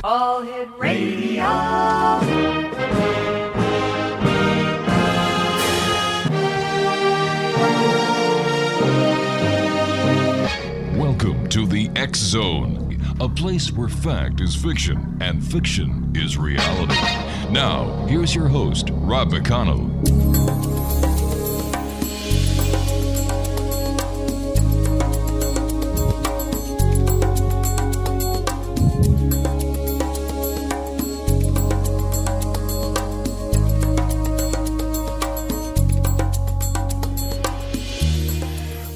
All Hit Radio. Welcome to the X Zone, a place where fact is fiction and fiction is reality. Now, here's your host, Rob McConnell.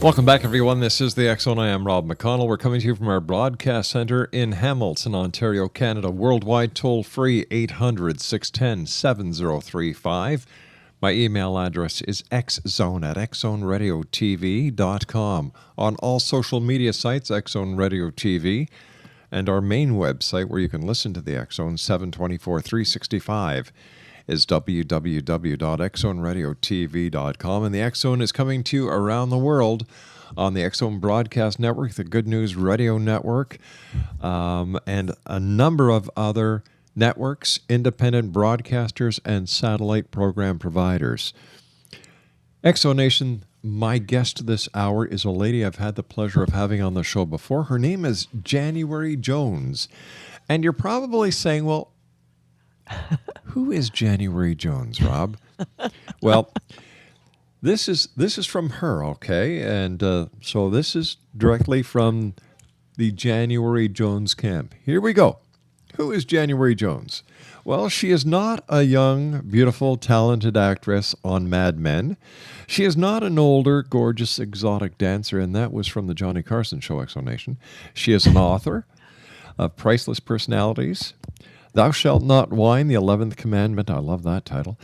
Welcome back, everyone. This is the X Zone. I am Rob McConnell. We're coming to you from our broadcast center in Hamilton, Ontario, Canada. Worldwide, toll-free, 800-610-7035. My email address is xzone@xzoneradiotv.com. On all social media sites, X Zone Radio TV, and our main website where you can listen to the X Zone 724-365 is www.xzoneradiotv.com. And the X Zone is coming to you around the world on the X Zone Broadcast Network, the Good News Radio Network, and a number of other networks, independent broadcasters, and satellite program providers. X Zone Nation, my guest this hour is a lady I've had the pleasure of having on the show before. Her name is January Jones. And you're probably saying, well, who is January Jones, Rob? Well, this is from her, okay? And so this is directly from the January Jones camp. Here we go. Who is January Jones? Well, she is not a young, beautiful, talented actress on Mad Men. She is not an older, gorgeous, exotic dancer, and that was from the Johnny Carson Show, Explanation. She is an author of Priceless Personalities, Thou Shalt Not Whine, the 11th Commandment. I love that title.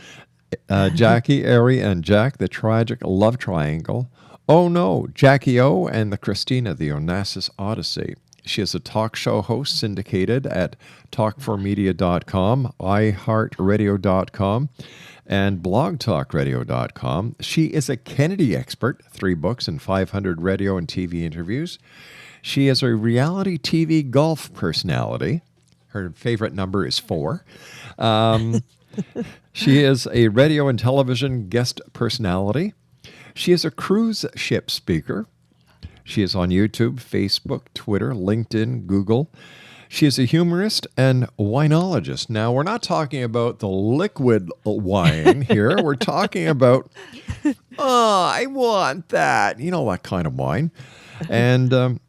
Jackie, Ari, and Jack, the Tragic Love Triangle. Oh No, Jackie O, and the Christina, the Onassis Odyssey. She is a talk show host syndicated at talk4media.com, iHeartRadio.com, and blogtalkradio.com. She is a Kennedy expert, 3 books and 500 radio and TV interviews. She is a reality TV golf personality. Her favorite number is 4. She is a radio and television guest personality. She is a cruise ship speaker. She is on YouTube, Facebook, Twitter, LinkedIn, Google. She is a humorist and winologist. Now, we're not talking about the liquid wine here. We're talking about, I want that. You know, that kind of wine. And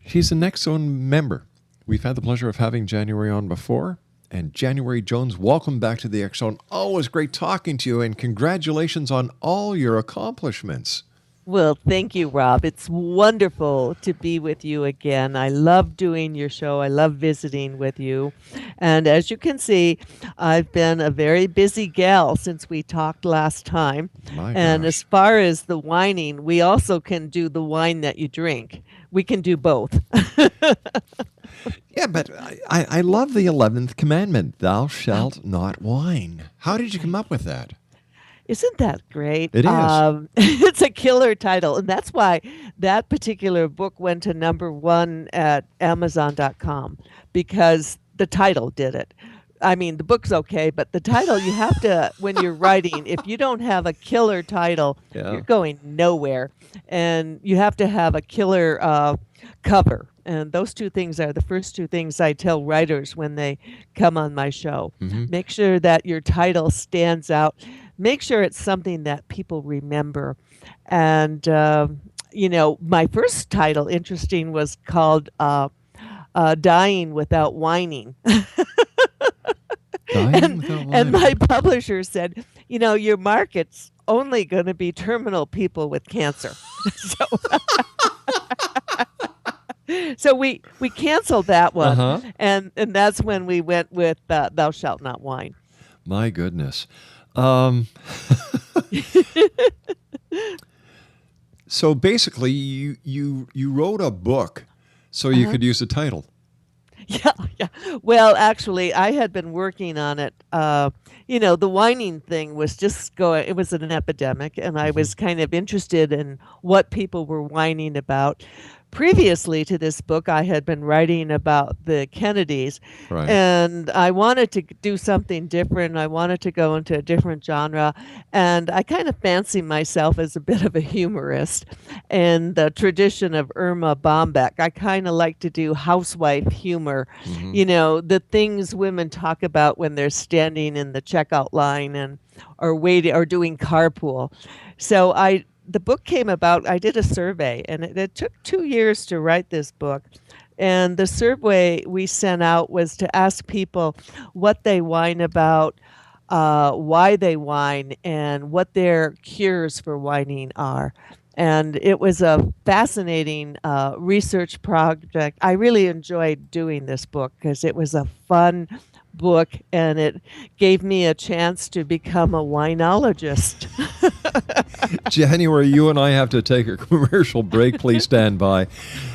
she's a X Zone member. We've had the pleasure of having January on before. And January Jones, welcome back to the X Zone. Always great talking to you, and congratulations on all your accomplishments. Well, thank you, Rob. It's wonderful to be with you again. I love doing your show. I love visiting with you. And as you can see, I've been a very busy gal since we talked last time. And as far as the whining, we also can do the wine that you drink. We can do both. Yeah, but I love the 11th Commandment, thou shalt not whine. How did you come up with that? Isn't that great? It is. It's a killer title. And that's why that particular book went to #1 at Amazon.com, because the title did it. I mean, the book's okay, but the title, you have to, when you're writing, if you don't have a killer title, you're going nowhere. And you have to have a killer cover. And those 2 things are the first 2 things I tell writers when they come on my show. Mm-hmm. Make sure that your title stands out. Make sure it's something that people remember. And, my first title, interesting, was called Dying Without Whining. And my publisher said, your market's only going to be terminal people with cancer. So we canceled that one, and that's when we went with Thou Shalt Not Whine. My goodness. So basically, you wrote a book so you could use the title. Yeah. Well, actually, I had been working on it. The whining thing was just going, it was an epidemic, and I was kind of interested in what people were whining about. previously to this book, I had been writing about the Kennedys, Right. and I wanted to do something different. I wanted to go into a different genre, and I kind of fancy myself as a bit of a humorist in the tradition of Irma Bombeck. I kind of like to do housewife humor, Mm-hmm. the things women talk about when they're standing in the checkout line and or waiting or doing carpool. So the book came about, I did a survey, and it took 2 years to write this book. And the survey we sent out was to ask people what they whine about, why they whine, and what their cures for whining are. And it was a fascinating research project. I really enjoyed doing this book because it was a fun book, and it gave me a chance to become a winologist. January, you and I have to take a commercial break. Please stand by.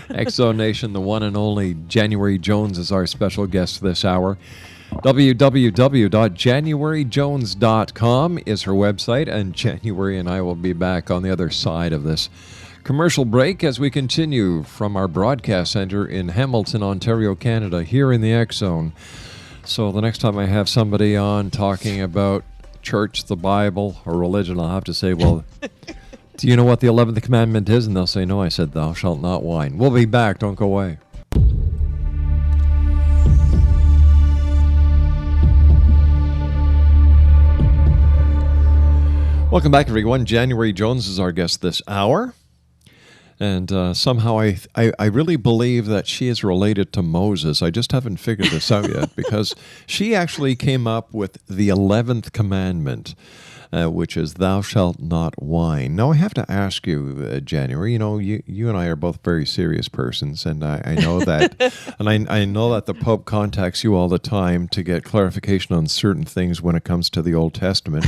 Exo Nation, the one and only January Jones is our special guest this hour. www.januaryjones.com is her website, and January and I will be back on the other side of this commercial break as we continue from our broadcast center in Hamilton, Ontario, Canada, here in the X Zone. So the next time I have somebody on talking about church, the Bible, or religion, I'll have to say, well, do you know what the 11th Commandment is? And they'll say, no. I said, thou shalt not whine. We'll be back. Don't go away. Welcome back, everyone. January Jones is our guest this hour. And somehow I really believe that she is related to Moses. I just haven't figured this out yet because she actually came up with the 11th Commandment, which is thou shalt not whine. Now, I have to ask you, January, you and I are both very serious persons, and I know that, and I know that the Pope contacts you all the time to get clarification on certain things when it comes to the Old Testament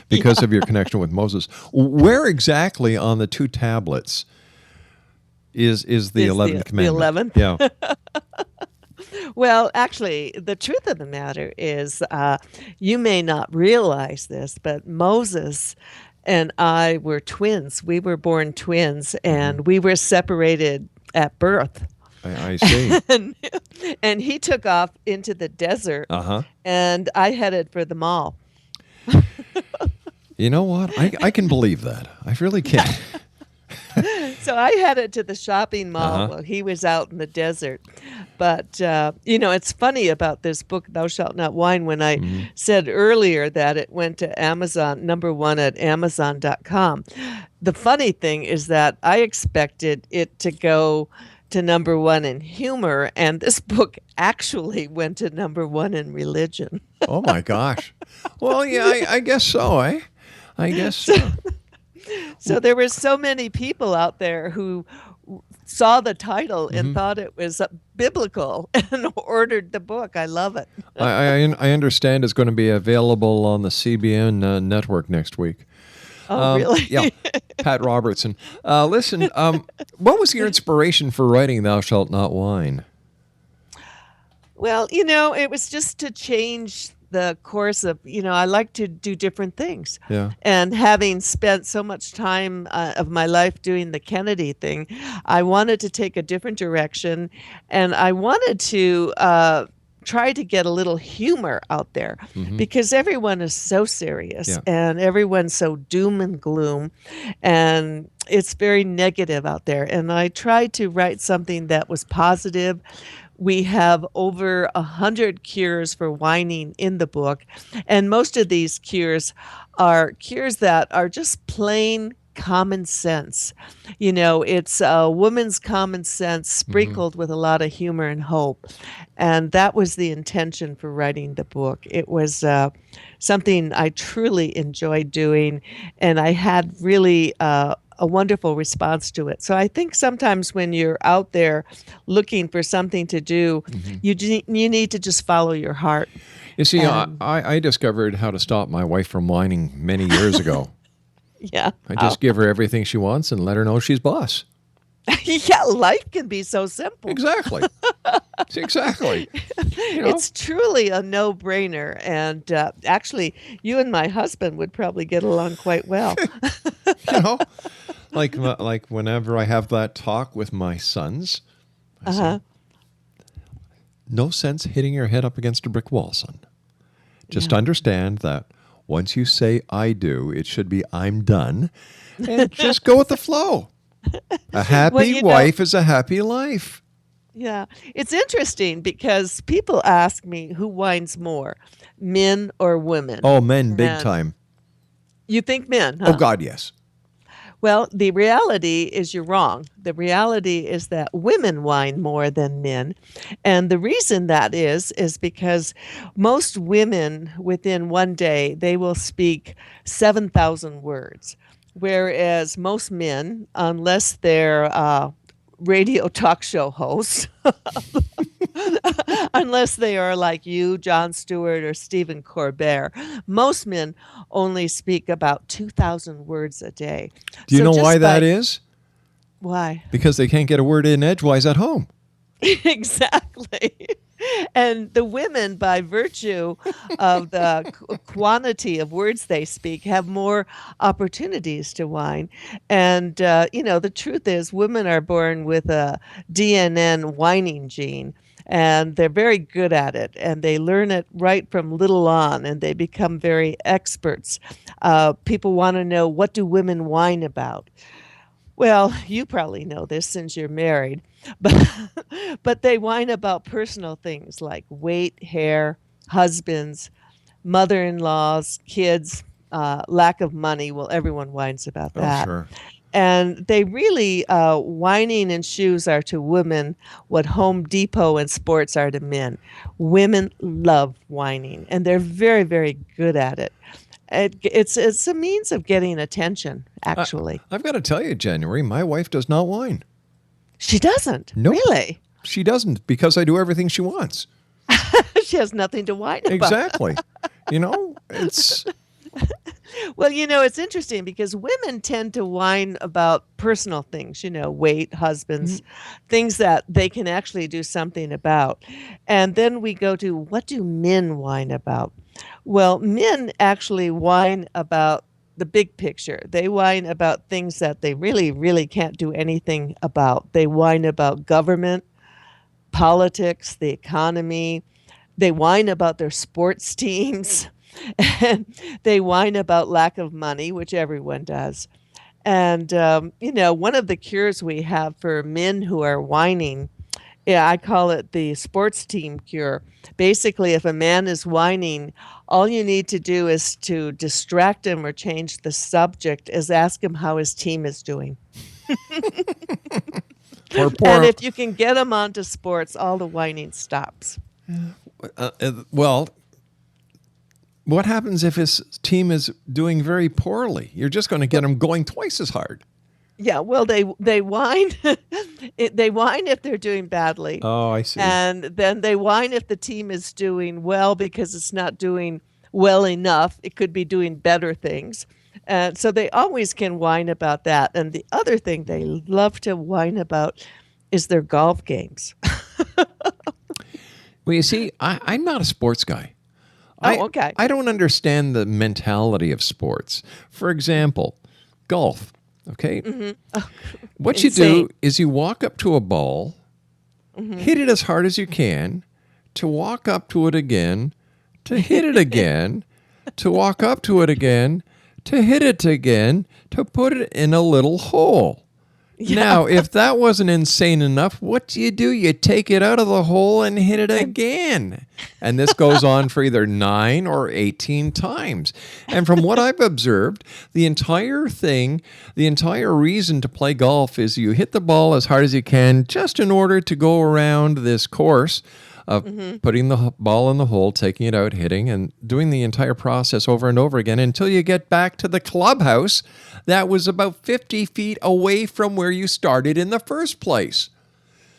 because of your connection with Moses. Where exactly on the two tablets is the 11th Commandment? The 11th? Yeah. Well, actually, the truth of the matter is you may not realize this, but Moses and I were twins. We were born twins, and we were separated at birth. I see. and he took off into the desert, and I headed for the mall. You know what? I can believe that. I really can. So I headed to the shopping mall while he was out in the desert. But, it's funny about this book, Thou Shalt Not Whine, when I said earlier that it went to Amazon, #1 at Amazon.com. The funny thing is that I expected it to go to #1 in humor, and this book actually went to #1 in religion. Oh, my gosh. Well, yeah, I guess so, eh? I guess so. So there were so many people out there who saw the title and thought it was biblical and ordered the book. I love it. I understand it's going to be available on the CBN network next week. Oh, really? Yeah. Pat Robertson. Listen, what was your inspiration for writing Thou Shalt Not Whine? Well, it was just to change the course of, I like to do different things. Yeah. And having spent so much time of my life doing the Kennedy thing, I wanted to take a different direction, and I wanted to try to get a little humor out there because everyone is so serious and everyone's so doom and gloom, and it's very negative out there. And I tried to write something that was positive. We have over 100 cures for whining in the book, and most of these cures are cures that are just plain common sense. It's a woman's common sense sprinkled with a lot of humor and hope, and that was the intention for writing the book. It was something I truly enjoyed doing, and I had really a wonderful response to it. So I think sometimes when you're out there looking for something to do, you need to just follow your heart. You see, I discovered how to stop my wife from whining many years ago. Yeah. I just give her everything she wants and let her know she's boss. Yeah, life can be so simple. Exactly. Exactly. It's truly a no-brainer. And actually, you and my husband would probably get along quite well. like whenever I have that talk with my sons, I say, no sense hitting your head up against a brick wall, son. Just understand that once you say I do, it should be I'm done. And just go with the flow. A happy wife is a happy life. Yeah. It's interesting because people ask me who whines more, men or women. Oh, men, big And time. You think men, huh? Oh, God, yes. Well, the reality is you're wrong. The reality is that women whine more than men. And the reason that is because most women within one day, they will speak 7,000 words, whereas most men, unless they're radio talk show hosts, unless they are like you, Jon Stewart, or Stephen Colbert, most men only speak about 2,000 words a day. Do you know why that is? Why? Because they can't get a word in edgewise at home. Exactly. And the women, by virtue of the quantity of words they speak, have more opportunities to whine. And, the truth is women are born with a DNN whining gene, and they're very good at it, and they learn it right from little on, and they become very experts. People want to know, what do women whine about? Well, you probably know this since you're married, but they whine about personal things like weight, hair, husbands, mother-in-laws, kids, lack of money. Well, everyone whines about that. Oh, sure. And they really, whining and shoes are to women what Home Depot and sports are to men. Women love whining, and they're very, very good at it. It's a means of getting attention, actually. I've got to tell you, January, my wife does not whine. She doesn't? Nope. Really? She doesn't, because I do everything she wants. She has nothing to whine about. Exactly. It's... Well, it's interesting because women tend to whine about personal things, weight, husbands, things that they can actually do something about. And then we go to, what do men whine about? Well, men actually whine about the big picture. They whine about things that they really, really can't do anything about. They whine about government, politics, the economy. They whine about their sports teams. And they whine about lack of money, which everyone does. And, one of the cures we have for men who are whining, I call it the sports team cure. Basically, if a man is whining, all you need to do is to distract him or change the subject, is ask him how his team is doing. And if you can get him onto sports, all the whining stops. Well, what happens if his team is doing very poorly? You're just going to get him going twice as hard. Yeah, well, they whine. They whine if they're doing badly. Oh, I see. And then they whine if the team is doing well because it's not doing well enough. It could be doing better things. And so they always can whine about that. And the other thing they love to whine about is their golf games. Well, you see, I'm not a sports guy. Okay. I don't understand the mentality of sports. For example, golf. Okay. What you do is you walk up to a ball, hit it as hard as you can, to walk up to it again, to hit it again, to walk up to it again, to hit it again, to put it in a little hole. Yeah. Now, if that wasn't insane enough, what do? You take it out of the hole and hit it again. And this goes on for either 9 or 18 times. And from what I've observed, the entire reason to play golf is you hit the ball as hard as you can just in order to go around this course of putting the ball in the hole, taking it out, hitting, and doing the entire process over and over again until you get back to the clubhouse that was about 50 feet away from where you started in the first place.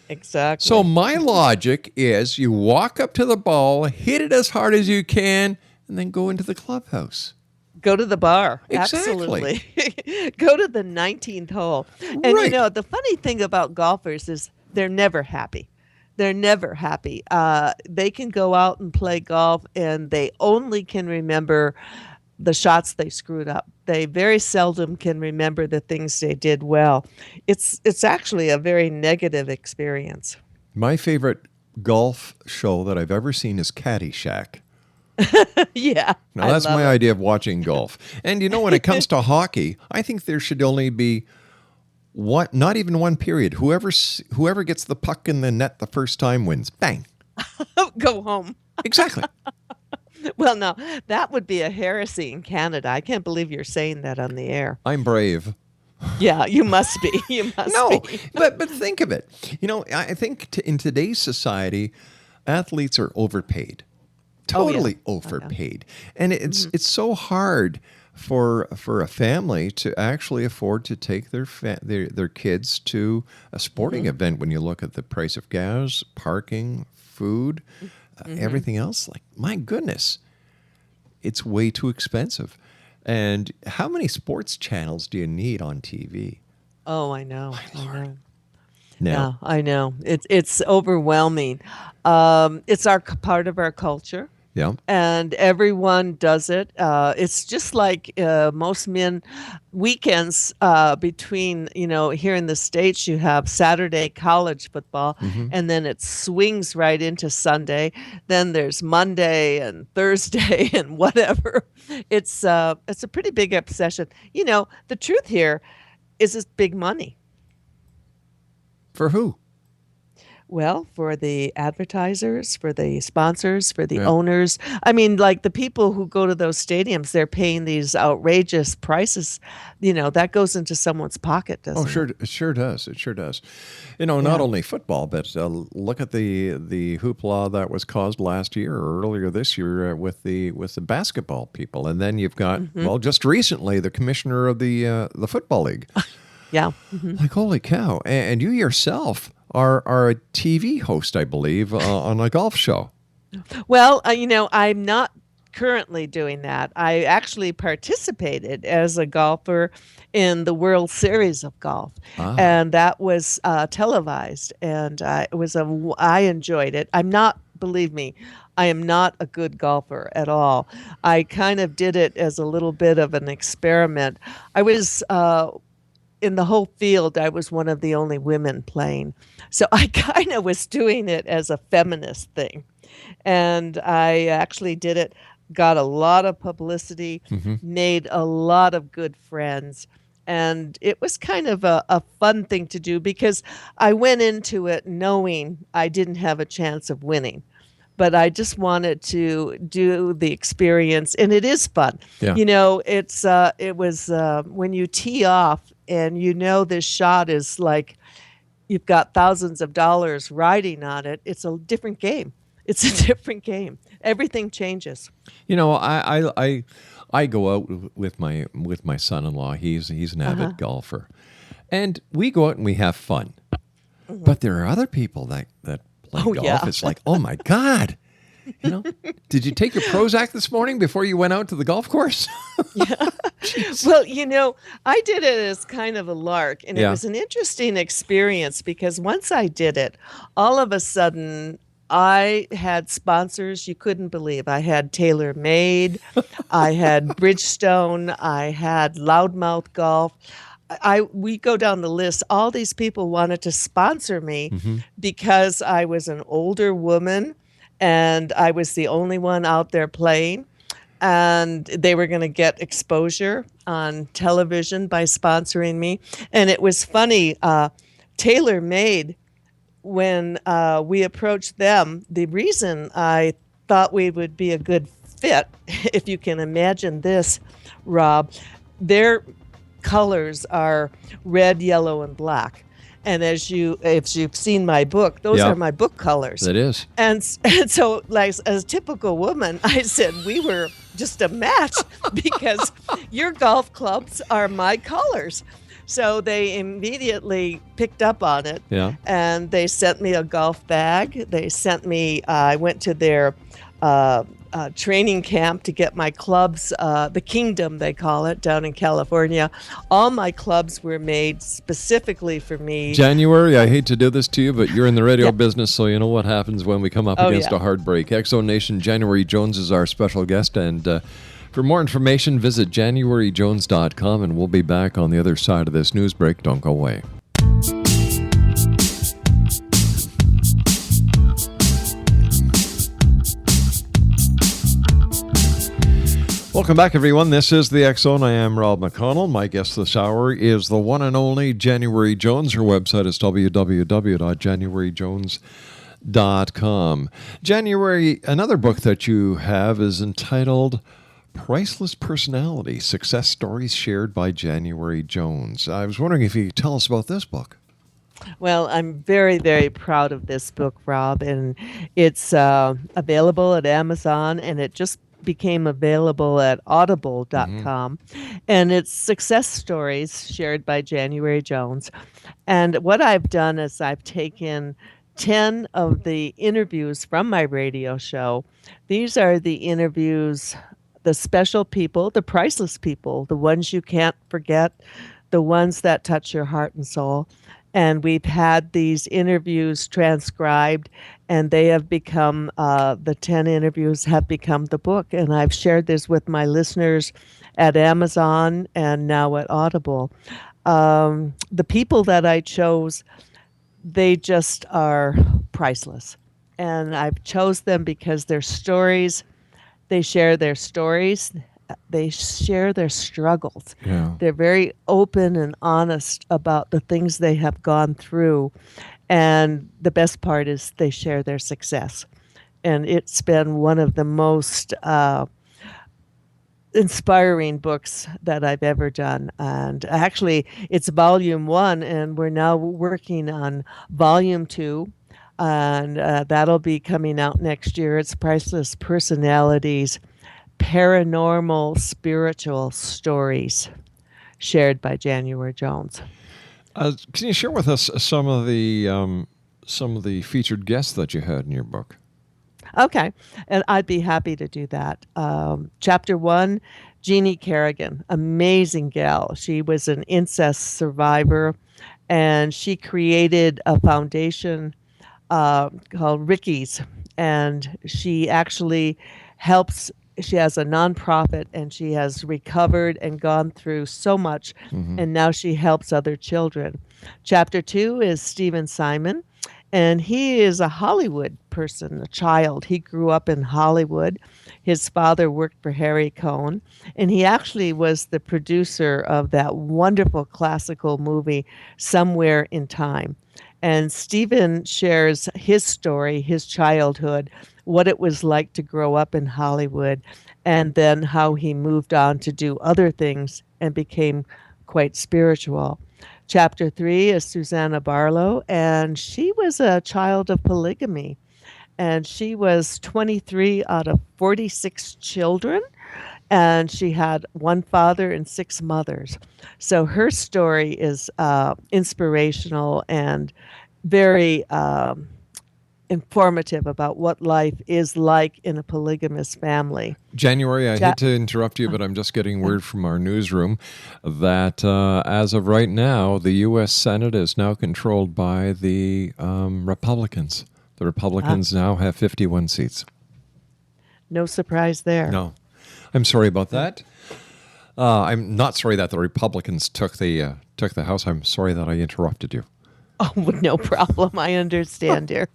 Exactly. So my logic is you walk up to the ball, hit it as hard as you can, and then go into the clubhouse. Go to the bar. Exactly. Absolutely. Go to the 19th hole. And Right. the funny thing about golfers is they're never happy. They're never happy. They can go out and play golf, and they only can remember the shots they screwed up. They very seldom can remember the things they did well. It's actually a very negative experience. My favorite golf show that I've ever seen is Caddyshack. Yeah. Now, that's my idea of watching golf. And, when it comes to hockey, I think there should only be not even one period. Whoever gets the puck in the net the first time wins. Bang. Go home. Exactly. Well, no, that would be a heresy in Canada. I can't believe you're saying that on the air. I'm brave. Yeah, you must be. You must be. but think of it. I think in today's society, athletes are overpaid. Totally overpaid. And it's so hard for a family to actually afford to take their kids to a sporting event when you look at the price of gas, parking, food, everything else. Like, my goodness, it's way too expensive. And how many sports channels do you need on TV? Oh, I know. Now, Yeah, I know. It's overwhelming. It's part of our culture. yeah. And everyone does it. It's just like most men weekends between, here in the States, you have Saturday college football, and then it swings right into Sunday. Then there's Monday and Thursday and whatever. It's a pretty big obsession. The truth here is it's big money. For who? Well, for the advertisers, for the sponsors, for the owners. I mean, like the people who go to those stadiums, they're paying these outrageous prices. That goes into someone's pocket, doesn't it? Sure, it sure does. It sure does. Not only football, but look at the hoopla that was caused last year or earlier this year with the basketball people, and then you've got just recently the commissioner of the Football League. Yeah. Like, holy cow! And you yourself are a TV host, I believe, on a golf show. Well, I'm not currently doing that. I actually participated as a golfer in the World Series of Golf, and that was televised, and I enjoyed it. Believe me, I am not a good golfer at all. I kind of did it as a little bit of an experiment. I was in the whole field, I was one of the only women playing. So I kind of was doing it as a feminist thing. And I actually did it, got a lot of publicity, made a lot of good friends. And it was kind of a fun thing to do because I went into it knowing I didn't have a chance of winning. But I just wanted to do the experience, and it is fun. Yeah. It was when you tee off and this shot is like you've got thousands of dollars riding on it. It's a different game. It's a different game. Everything changes. I go out with my son-in-law. He's an avid golfer, and we go out and we have fun. But there are other people that play golf. Yeah. It's like, oh my God. Did you take your Prozac this morning before you went out to the golf course? Yeah. Well, I did it as kind of a lark, and it was an interesting experience because once I did it, all of a sudden I had sponsors you couldn't believe. I had TaylorMade, I had Bridgestone, I had Loudmouth Golf. We go down the list. All these people wanted to sponsor me because I was an older woman and I was the only one out there playing. And they were going to get exposure on television by sponsoring me. And it was funny. TaylorMade, when we approached them, the reason I thought we would be a good fit, if you can imagine this, Rob, their colors are red, yellow, and black. And if you've seen my book, those are my book colors. It is. And so, like, as a typical woman, I said we were just a match because your golf clubs are my colors. So they immediately picked up on it. Yeah. And they sent me a golf bag. They sent me, I went to their training camp to get my clubs, the Kingdom, they call it, down in California. All my clubs were made specifically for me. January, I hate to do this to you, but you're in the radio business, so you know what happens when we come up against a hard break. X Zone Nation, January Jones is our special guest, and For more information, visit januaryjones.com, and we'll be back on the other side of this news break. Don't go away. Welcome back, everyone. This is the X Zone. I am Rob McConnell. My guest this hour is the one and only January Jones. Her website is www.januaryjones.com. January, another book that you have is entitled Priceless Personality, Success Stories Shared by January Jones. I was wondering if you could tell us about this book. Well, I'm very, very proud of this book, Rob, and it's available at Amazon, and it just became available at audible.com. And it's success stories shared by January Jones. And what I've done is I've taken 10 of the interviews from my radio show. These are the interviews, the special people, the priceless people, the ones you can't forget, the ones that touch your heart and soul. And we've had these interviews transcribed, and they have become, the 10 interviews have become the book. And I've shared this with my listeners at Amazon and now at Audible. The people that I chose, they just are priceless. And I've chose them because their stories, they share their stories. They share their struggles. Yeah. They're very open and honest about the things they have gone through. And the best part is they share their success. And it's been one of the most inspiring books that I've ever done. And actually, it's volume 1, and we're now working on volume 2. And that'll be coming out next year. It's Priceless Personalities, Paranormal Spiritual Stories shared by January Jones. Can you share with us some of the featured guests that you had in your book? Okay, and I'd be happy to do that. Chapter 1, Jeannie Kerrigan, amazing gal. She was an incest survivor, and she created a foundation called Ricky's, and she actually helps. She has a nonprofit, and she has recovered and gone through so much, and now she helps other children. Chapter 2 is Stephen Simon, and he is a Hollywood person, a child. He grew up in Hollywood. His father worked for Harry Cohn, and he actually was the producer of that wonderful classical movie, Somewhere in Time. And Stephen shares his story, his childhood, what it was like to grow up in Hollywood, and then how he moved on to do other things and became quite spiritual. Chapter 3 is Susanna Barlow, and she was a child of polygamy. And she was 23 out of 46 children, and she had one father and 6 mothers. So her story is inspirational and very informative about what life is like in a polygamous family. January, I hate to interrupt you, but I'm just getting word from our newsroom that as of right now, the U.S. Senate is now controlled by the Republicans. The Republicans now have 51 seats. No surprise there. No. I'm sorry about that. I'm not sorry that the Republicans took the House. I'm sorry that I interrupted you. Oh, no problem. I understand, dear.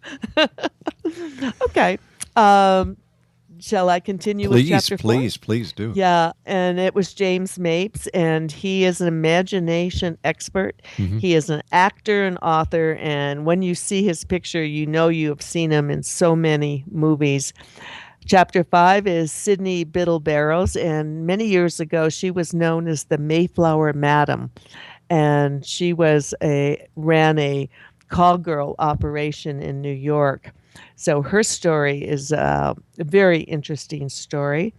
Okay. Shall I continue with chapter 4? Please do. Yeah, and it was James Mapes, and he is an imagination expert. He is an actor and author, and when you see his picture, you know you have seen him in so many movies. Chapter 5 is Sydney Biddle Barrows, and many years ago, she was known as the Mayflower Madam, and she ran a call girl operation in New York. So her story is a very interesting story.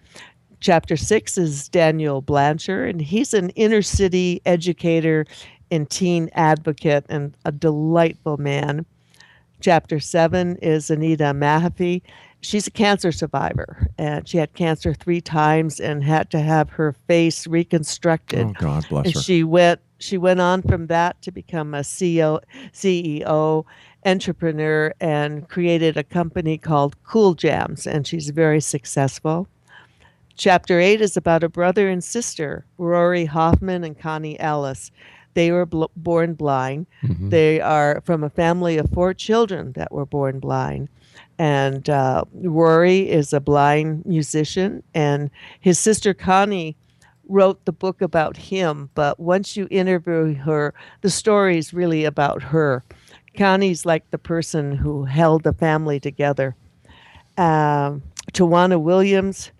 Chapter 6 is Daniel Blanchard, and he's an inner city educator and teen advocate and a delightful man. Chapter 7 is Anita Mahaffey. She's a cancer survivor, and she had cancer 3 times and had to have her face reconstructed. Oh, God bless and her. She went on from that to become a CEO, entrepreneur, and created a company called Cool Jams, and she's very successful. Chapter 8 is about a brother and sister, Rory Hoffman and Connie Ellis. They were born blind. Mm-hmm. They are from a family of 4 children that were born blind. And Rory is a blind musician, and his sister Connie wrote the book about him. But once you interview her, the story is really about her. Connie's like the person who held the family together. Tawana Williams,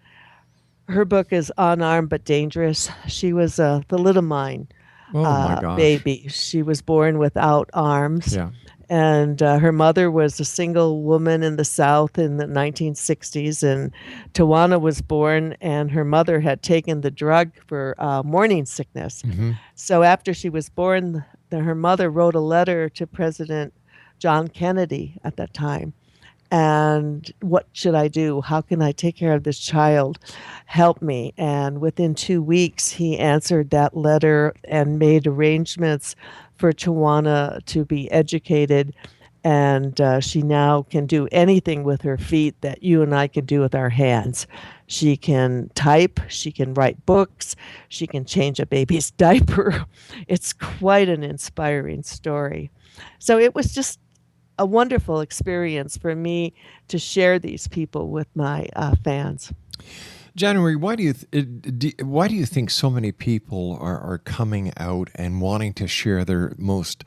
her book is Unarmed but Dangerous. She was the thalidomide Oh my gosh. baby. She was born without arms. Yeah. And her mother was a single woman in the South in the 1960s. And Tawana was born, and her mother had taken the drug for morning sickness. Mm-hmm. So after she was born, her mother wrote a letter to President John Kennedy at that time. And what should I do? How can I take care of this child? Help me. And within 2 weeks, he answered that letter and made arrangements for Tawana to be educated. And she now can do anything with her feet that you and I can do with our hands. She can type, she can write books, she can change a baby's diaper. It's quite an inspiring story. So it was just a wonderful experience for me to share these people with my fans. January, why do you think so many people are coming out and wanting to share their most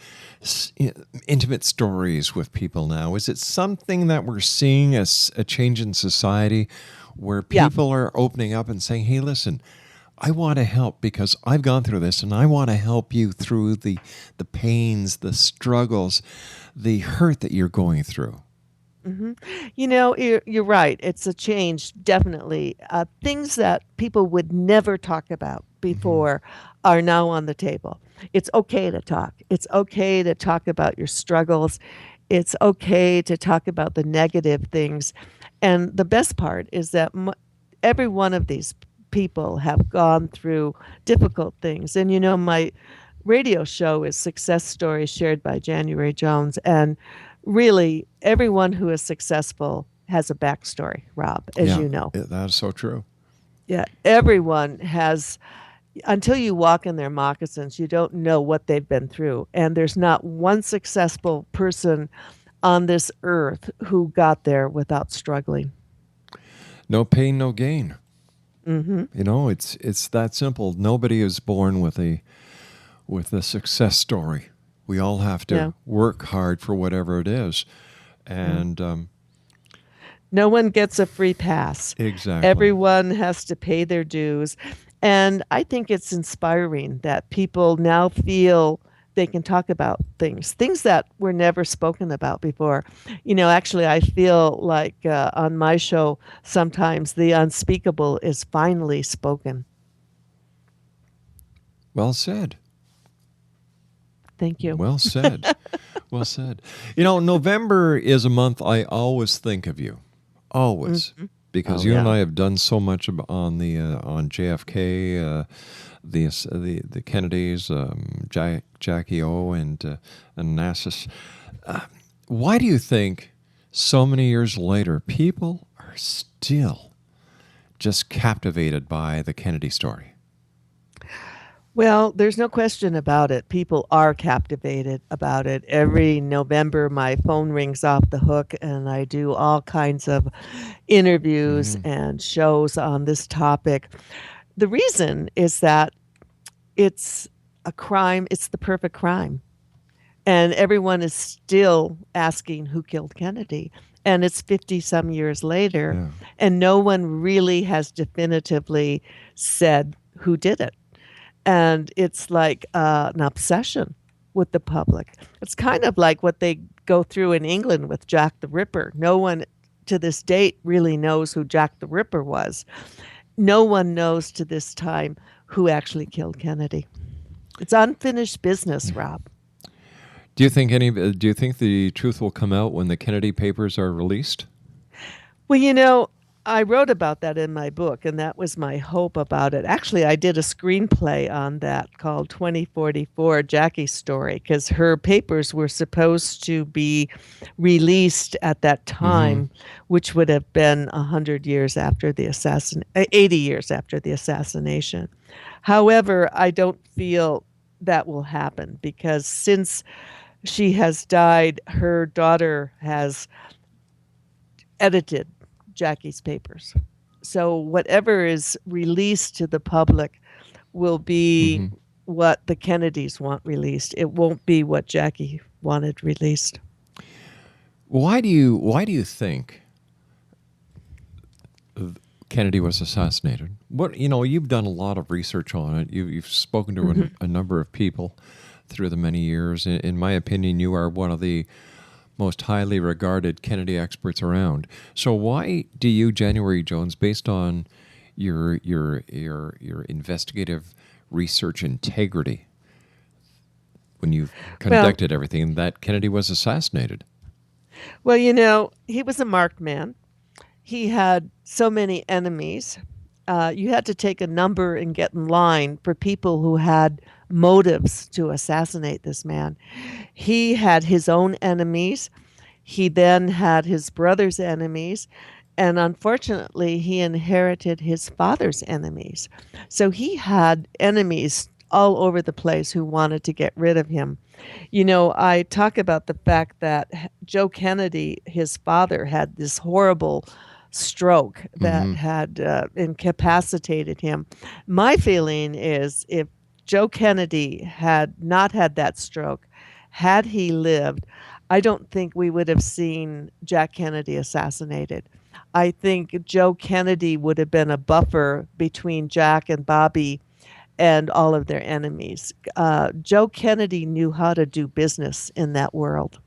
intimate stories with people now? Is it something that we're seeing as a change in society where people are opening up and saying, hey, listen, I want to help because I've gone through this, and I want to help you through the pains, the struggles, the hurt that you're going through? Mm-hmm. You know, you're right. It's a change, definitely. Things that people would never talk about before are now on the table. It's okay to talk. It's okay to talk about your struggles. It's okay to talk about the negative things. And the best part is that every one of these people have gone through difficult things. And, you know, my radio show is Success Stories Shared by January Jones. And really, everyone who is successful has a backstory, Rob, as you know. That is so true. Yeah, everyone has, until you walk in their moccasins, you don't know what they've been through. And there's not one successful person on this earth who got there without struggling. No pain, no gain. Mm-hmm. You know, it's that simple. Nobody is born with a success story. We all have to work hard for whatever it is. And no one gets a free pass. Exactly. Everyone has to pay their dues. And I think it's inspiring that people now feel they can talk about things that were never spoken about before. You know, actually, I feel like on my show, sometimes the unspeakable is finally spoken. Well said. Thank you. Well said. Well said. You know, November is a month I always think of you. Always. Mm-hmm. Because you and I have done so much on the on JFK, the Kennedys, Jackie O, and Onassis. Why do you think so many years later people are still just captivated by the Kennedy story? Well, there's no question about it. People are captivated about it. Every November, my phone rings off the hook, and I do all kinds of interviews and shows on this topic. The reason is that it's a crime. It's the perfect crime. And everyone is still asking who killed Kennedy. And it's 50-some years later, and no one really has definitively said who did it. And it's like an obsession with the public. It's kind of like what they go through in England with Jack the Ripper. No one to this date really knows who Jack the Ripper was. No one knows to this time who actually killed Kennedy. It's unfinished business, Rob. Do you think the truth will come out when the Kennedy papers are released? Well, you know, I wrote about that in my book, and that was my hope about it. Actually, I did a screenplay on that called 2044, Jackie's Story, because her papers were supposed to be released at that Mm-hmm. time, which would have been 80 years after the assassination. However, I don't feel that will happen because since she has died, her daughter has edited Jackie's papers. So whatever is released to the public will be Mm-hmm. what the Kennedys want released. It won't be what Jackie wanted released. Why do you think Kennedy was assassinated? You've done a lot of research on it. You've spoken to a number of people through the many years. In my opinion, you are one of the most highly regarded Kennedy experts around. So why do you, January Jones, based on your investigative research integrity, when you've conducted everything, that Kennedy was assassinated? Well, he was a marked man. He had so many enemies. You had to take a number and get in line for people who had motives to assassinate this man. He had his own enemies. He then had his brother's enemies. And unfortunately, he inherited his father's enemies. So he had enemies all over the place who wanted to get rid of him. I talk about the fact that Joe Kennedy, his father, had this horrible stroke that Mm-hmm. had incapacitated him. My feeling is if Joe Kennedy had not had that stroke, had he lived, I don't think we would have seen Jack Kennedy assassinated. I think Joe Kennedy would have been a buffer between Jack and Bobby and all of their enemies. Joe Kennedy knew how to do business in that world.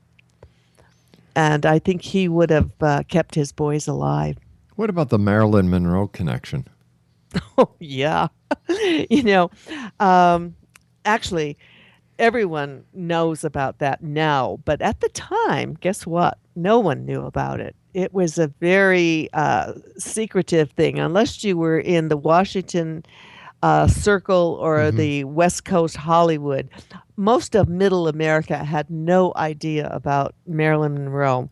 And I think he would have kept his boys alive. What about the Marilyn Monroe connection? Oh, yeah. you know, actually, everyone knows about that now. But at the time, guess what? No one knew about it. It was a very secretive thing. Unless you were in the Washington circle or Mm-hmm. the West Coast Hollywood, most of middle America had no idea about Marilyn Monroe.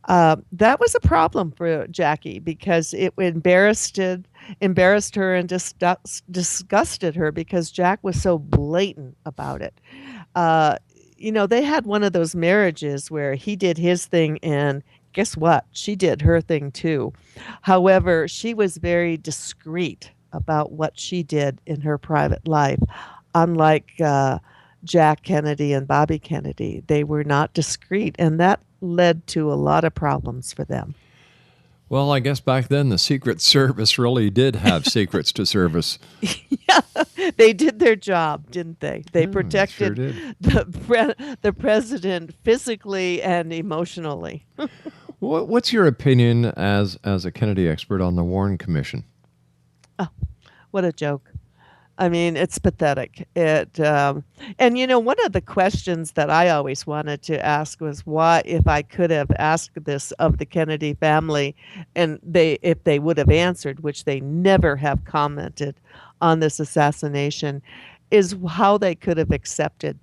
That was a problem for Jackie because it embarrassed her and disgusted her because Jack was so blatant about it. They had one of those marriages where he did his thing and guess what? She did her thing too. However, she was very discreet about what she did in her private life. Unlike Jack Kennedy and Bobby Kennedy, they were not discreet, and that led to a lot of problems for them. Well, I guess back then the Secret Service really did have secrets to service. Yeah, they did their job, didn't they? They Yeah, sure protected did. the president physically and emotionally. What's your opinion as a Kennedy expert on the Warren Commission? Oh, what a joke. I mean, it's pathetic. And one of the questions that I always wanted to ask was why, if I could have asked this of the Kennedy family, and if they would have answered, which they never have commented on this assassination, is how they could have accepted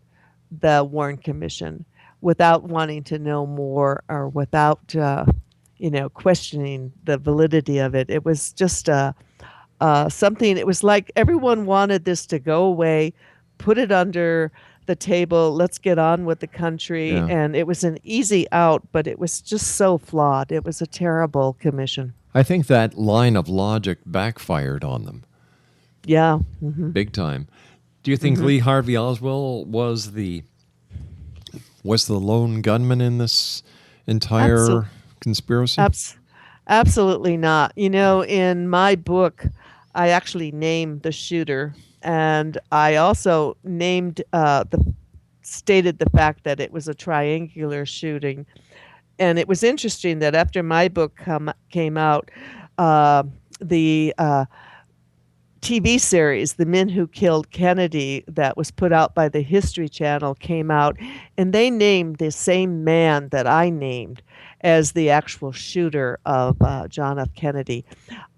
the Warren Commission without wanting to know more or without, questioning the validity of it. It was just something. It was like everyone wanted this to go away, put it under the table, let's get on with the country. Yeah. And it was an easy out, but it was just so flawed. It was a terrible commission. I think that line of logic backfired on them Yeah. Hmm. big time. Do you think Lee Harvey Oswald was the lone gunman in this entire Absol- conspiracy? Absolutely not. In my book, I actually named the shooter, and I also stated the fact that it was a triangular shooting. And it was interesting that after my book came out, the TV series, The Men Who Killed Kennedy, that was put out by the History Channel came out, and they named the same man that I named. as the actual shooter of John F. Kennedy.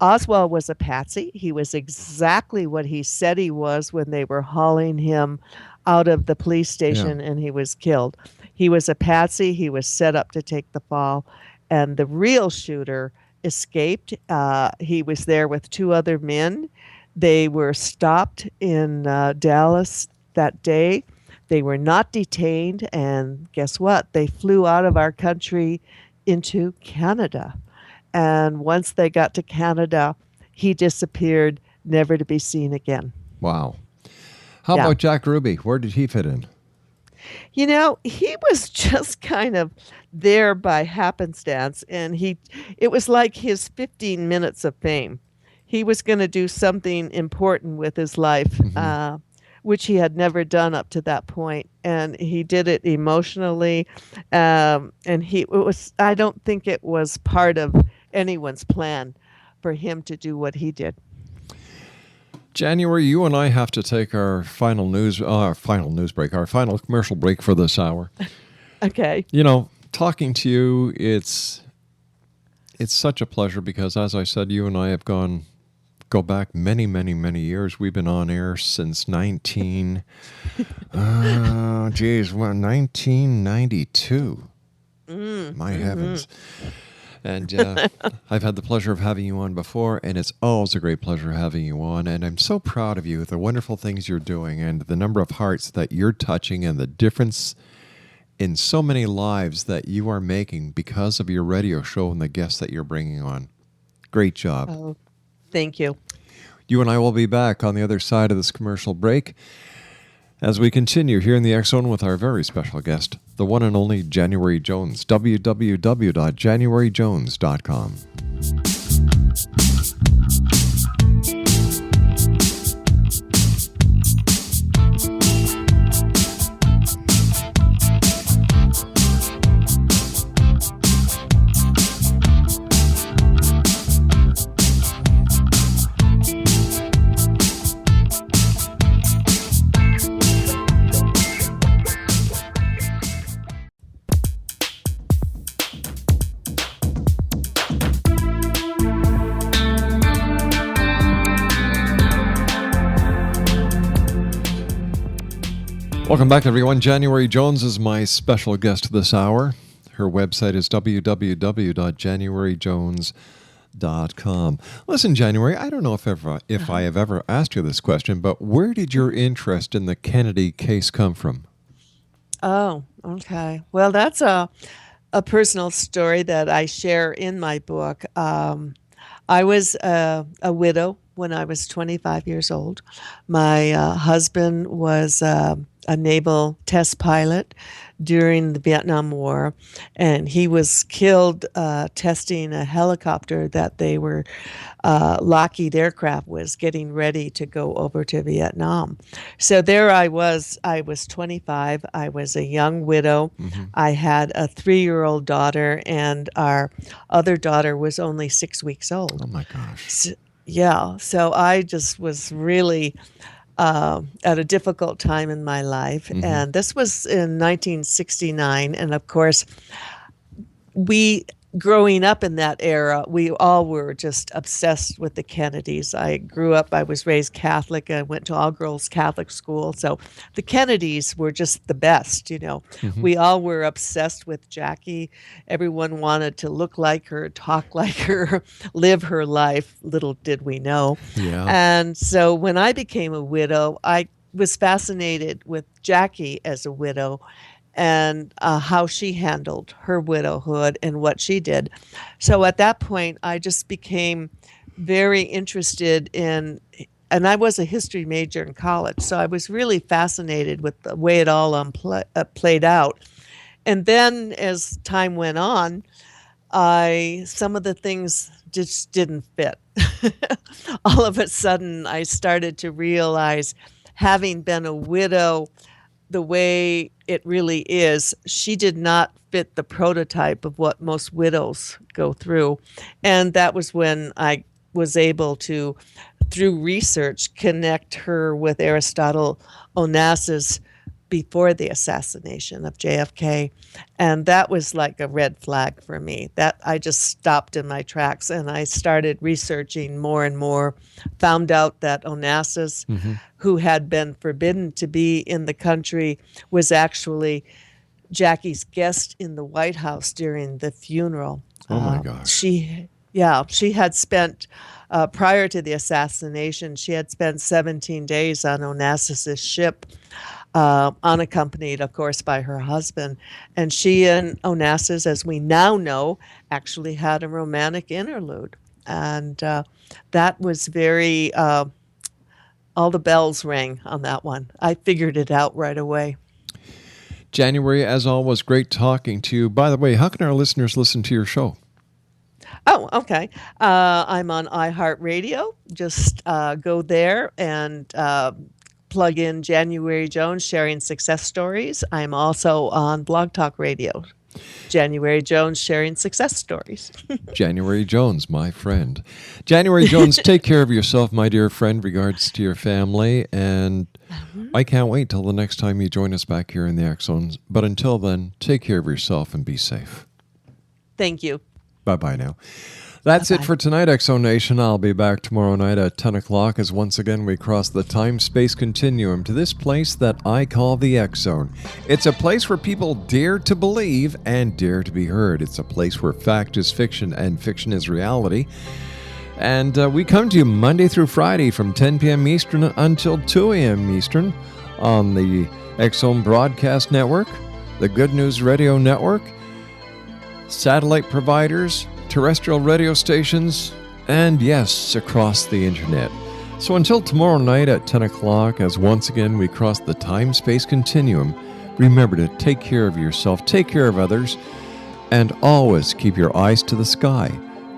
Oswald was a patsy. He was exactly what he said he was when they were hauling him out of the police station and he was killed. He was a patsy. He was set up to take the fall. And the real shooter escaped. He was there with 2 other men. They were stopped in Dallas that day. They were not detained. And guess what? They flew out of our country into Canada. And once they got to Canada, he disappeared, never to be seen again. Wow. How about Jack Ruby? Where did he fit in? You know, he was just kind of there by happenstance, and it was like his 15 minutes of fame. He was going to do something important with his life, which he had never done up to that point, and he did it emotionally. I don't think it was part of anyone's plan for him to do what he did. January, you and I have to take our final commercial break for this hour. Okay. You know, talking to you, it's such a pleasure because, as I said, you and I have go back many, many, many years. We've been on air since 1992. My heavens. And I've had the pleasure of having you on before, and it's always a great pleasure having you on. And I'm so proud of you, the wonderful things you're doing, and the number of hearts that you're touching, and the difference in so many lives that you are making because of your radio show and the guests that you're bringing on. Great job. Oh, thank you. You and I will be back on the other side of this commercial break as we continue here in the X Zone with our very special guest, the one and only January Jones. www.januaryjones.com. Welcome back, everyone. January Jones is my special guest this hour. Her website is www.januaryjones.com. Listen, January, I don't know if I have ever asked you this question, but where did your interest in the Kennedy case come from? Oh, okay. Well, that's a personal story that I share in my book. I was a widow when I was 25 years old. My husband was a naval test pilot during the Vietnam War, and he was killed testing a helicopter that they were, Lockheed Aircraft was getting ready to go over to Vietnam. So there I was 25. I was a young widow. I had a 3-year-old daughter, and our other daughter was only 6 weeks old. Oh, my gosh. So I just was really at a difficult time in my life. And this was in 1969. And of course, growing up in that era, we all were just obsessed with the Kennedys. I was raised Catholic. I went to all-girls Catholic school. So the Kennedys were just the best, you know. We all were obsessed with Jackie. Everyone wanted to look like her, talk like her, live her life. Little did we know. Yeah. And so when I became a widow, I was fascinated with Jackie as a widow and how she handled her widowhood and what she did. So at that point, I just became very interested in, and I was a history major in college, so I was really fascinated with the way it all played out. And then as time went on, some of the things just didn't fit. All of a sudden, I started to realize, having been a widow the way it really is, she did not fit the prototype of what most widows go through. And that was when I was able to, through research, connect her with Aristotle Onassis' before the assassination of JFK. And that was like a red flag for me. That I just stopped in my tracks and I started researching more and more, found out that Onassis, who had been forbidden to be in the country, was actually Jackie's guest in the White House during the funeral. Oh my gosh. She had spent, prior to the assassination, she had spent 17 days on Onassis's ship, unaccompanied, of course, by her husband. And she and Onassis, as we now know, actually had a romantic interlude. And that was very, all the bells rang on that one. I figured it out right away. January, as always, great talking to you. By the way, how can our listeners listen to your show? Oh, okay. I'm on iHeartRadio. Just go there and plug in January Jones sharing success stories. I'm also on Blog Talk Radio. January Jones sharing success stories. January Jones, my friend. January Jones, take care of yourself, my dear friend. Regards to your family. And I can't wait till the next time you join us back here in the X Zones. But until then, take care of yourself and be safe. Thank you. Bye-bye now. That's it for tonight, X-Zone Nation. I'll be back tomorrow night at 10 o'clock as once again we cross the time-space continuum to this place that I call the X-Zone. It's a place where people dare to believe and dare to be heard. It's a place where fact is fiction and fiction is reality. And we come to you Monday through Friday from 10 p.m. Eastern until 2 a.m. Eastern on the X-Zone Broadcast Network, the Good News Radio Network, satellite providers, terrestrial radio stations, and yes, across the internet. So until tomorrow night at 10 o'clock, as once again we cross the time-space continuum, remember to take care of yourself, take care of others, and always keep your eyes to the sky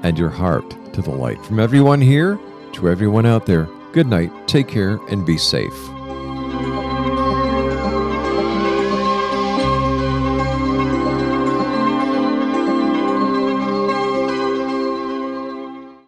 and your heart to the light. From everyone here to everyone out there, good night, take care, and be safe.